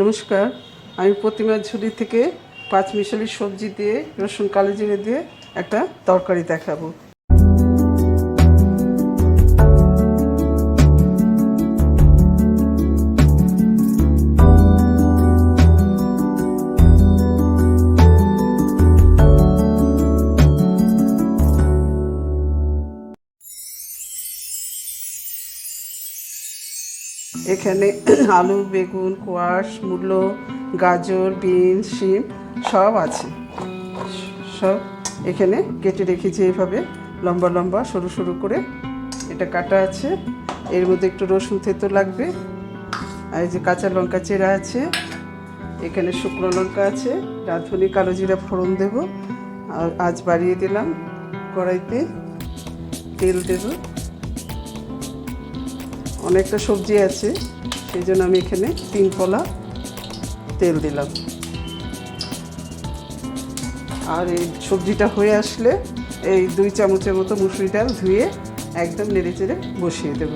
নমস্কার, আমি প্রতিমা ঝুলি থেকে পাঁচমিশালি সবজি দিয়ে রসুন কালো জিরে দিয়ে একটা তরকারি দেখাবো। এখানে আলু, বেগুন, কোয়াশ, মূলো, গাজর, বিনস, শিম সব আছে। সব এখানে কেটে রেখেছি এইভাবে লম্বা লম্বা সরু সরু করে। এটা কাটা আছে। এর মধ্যে একটু রসুন থেতো লাগবে। আর এই যে কাঁচা লঙ্কা চেরা আছে। এখানে শুকনো লঙ্কা আছে। রাঁধুনি কালো জিরা ফোড়ন দেব। আর আজ বাড়িয়ে দিলাম। কড়াইতে তেল দেব। অনেকটা সবজি আছে, সেই জন্য আমি এখানে 3 পলা তেল দিলাম। আর এই সবজিটা হয়ে আসলে এই 2 চামচের মতো মুসুরি ডাল ধুয়ে একদম নেড়ে চেড়ে বসিয়ে দেব।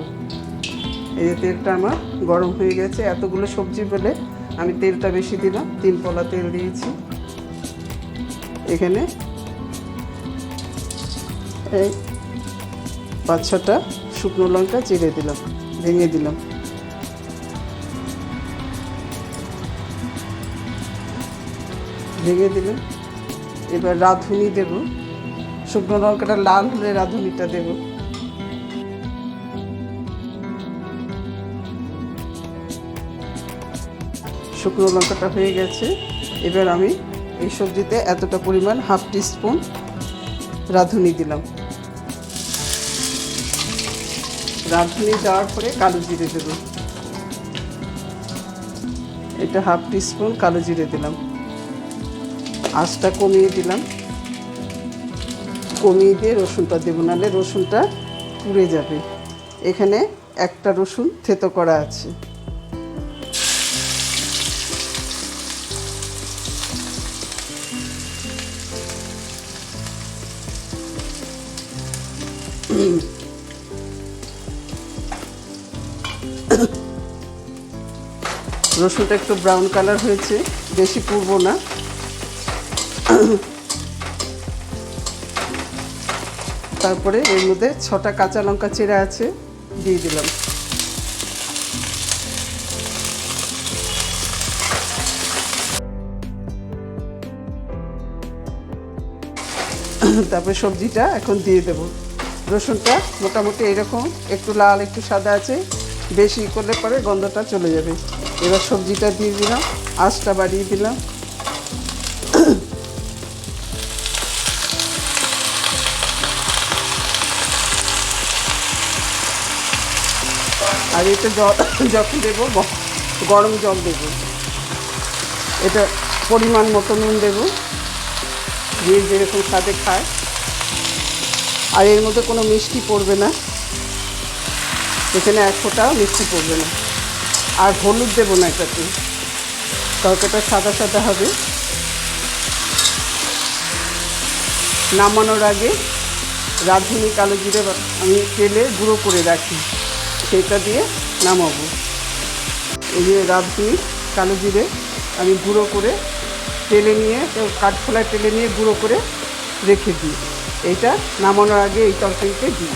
এই যে তেলটা আমার গরম হয়ে গেছে। এতগুলো সবজি বলে আমি তেলটা বেশি দিলাম, 3 পলা তেল দিয়েছি। এখানে এই 5-6টা শুকনো লঙ্কা চিড়ে দিলাম, ভেঙে দিলাম। এবার রাঁধুনি দেব। শুকনো লঙ্কাটা লাল হলে রাঁধুনিটা দেব। শুকনো লঙ্কাটা হয়ে গেছে। এবার আমি এই সবজিতে এতটা পরিমাণ 1/2 টিস্পুন রাঁধুনি দিলাম। রাঁধুনি দেওয়ার পরে কালো জিরে দেব। এটা 1/2 টিস্পুন কালো জিরে দিলাম। আঁচটা কমিয়ে দিলাম। কমিয়ে দিয়ে রসুনটা দেবো, নাহলে রসুনটা পুড়ে যাবে। এখানে একটা রসুন থেতো করা আছে। রসুনটা একটু ব্রাউন কালার হয়েছে, বেশি পুড়বো না। তারপরে এর মধ্যে 6টা কাঁচা লঙ্কা চেরা আছে, দিয়ে দিলাম। তারপরে সবজিটা এখন দিয়ে দেব। রসুনটা মোটামুটি এরকম একটু লাল একটু সাদা আছে, বেশি করলে পরে গন্ধটা চলে যাবে। এবার সবজিটা দিয়ে দিলাম, আঁচটা বাড়িয়ে দিলাম। আর এটা যখন দেবো গরম জল দেব। এটা পরিমাণ মতো নুন দেব, যে যেরকম স্বাদে খায়। আর এর মধ্যে কোনো মিষ্টি পড়বে না, এখানে 1 ফোঁটাও মিষ্টি পড়বে না। আর হলুদ দেবো না এটাতে, তরকারিটা সাদা সাদা হবে। নামানোর আগে রাঁধুনি কালো জিরে আমি তেলে গুঁড়ো করে রাখি, সেটা দিয়ে নামাবো। এই যে রাঁধুনি কালো জিরে আমি গুঁড়ো করে তেলে নিয়ে, কাঠখোলায় তেলে নিয়ে গুঁড়ো করে রেখে দিই। এইটা নামানোর আগে এই তরকারিতে দিই।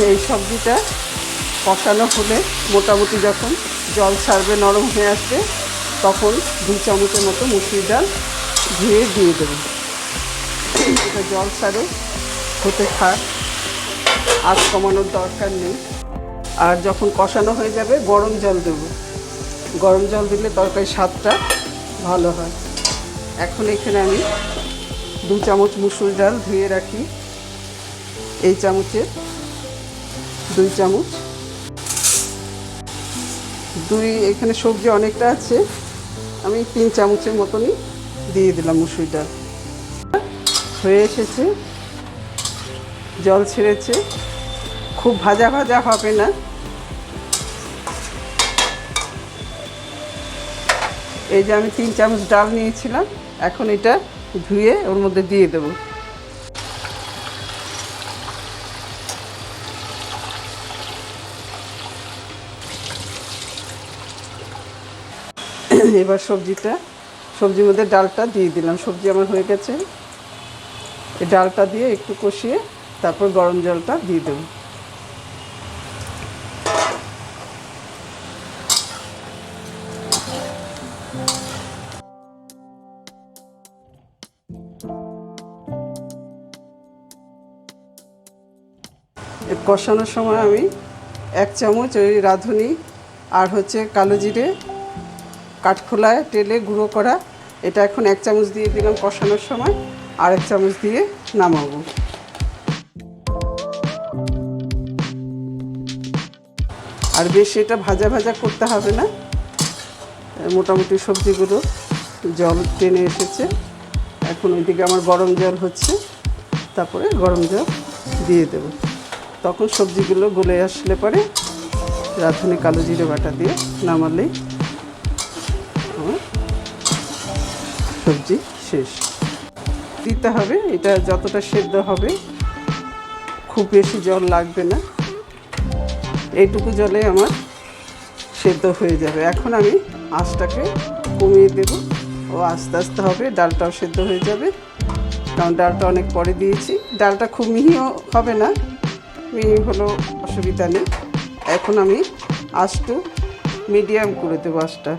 এই সবজিটা কষানো হলে মোটামুটি যখন জল ছাড়বে, নরম হয়ে আসবে, তখন 2 চামচের মতো মুসুরি ডাল ধুয়ে দিয়ে দেবো। এটা জল ছাড়ে, হতে থাক, আঁচ কমানোর দরকার নেই। আর যখন কষানো হয়ে যাবে গরম জল দেবো। গরম জল দিলে তরকারির স্বাদটা ভালো হয়। এখন এখানে আমি 2 চামচ মুসুরি ডাল ধুয়ে রাখি, এই চামচের 2 চামচ। এখানে সবজি অনেকটা আছে, আমি 3 চামচের মতনই দিয়ে দিলাম মুসুরি ডাল। হয়ে এসেছে, জল ছেড়েছে। খুব ভাজা ভাজা হবে না। এই যে আমি 3 চামচ ডাল নিয়েছিলাম, এখন এটা ধুয়ে ওর মধ্যে দিয়ে দেবো। এবার সবজির মধ্যে ডালটা দিয়ে দিলাম। সবজি আমার হয়ে গেছে। এই ডালটা দিয়ে একটু কষিয়ে তারপর গরম জলটা দিয়ে দেবো। কষানোর সময় আমি 1 চামচ ওই রাঁধুনি আর হচ্ছে কালো জিরে কাঠখোলায় তেলে গুঁড়ো করা, এটা এখন 1 চামচ দিয়ে দিলাম কষানোর সময়, আর 1 চামচ দিয়ে নামাবো। আর বেশি এটা ভাজা ভাজা করতে হবে না। মোটামুটি সবজিগুলো জল টেনে এসেছে। এখন ওইদিকে আমার গরম জল হচ্ছে, তারপরে গরম জল দিয়ে দেব। তখন সবজিগুলো গলে আসলে পরে রাঁধুনি কালো জিরে বাটা দিয়ে নামালেই আমার সবজি শেষ। দিতে হবে, এটা যতটা সেদ্ধ হবে, খুব বেশি জল লাগবে না, এইটুকু জলে আমার সেদ্ধ হয়ে যাবে। এখন আমি আঁচটাকে কমিয়ে দেব, ও আস্তে আস্তে হবে, ডালটাও সেদ্ধ হয়ে যাবে, কারণ ডালটা অনেক পরে দিয়েছি। ডালটা খুব মিহিও হবে না, মিহি হলেও অসুবিধা নেই। এখন আমি আঁচটু মিডিয়াম করে দেবো, আঁচটা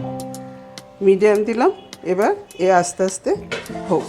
মিডিয়াম দিলাম। এবার আস্তে আস্তে হোক।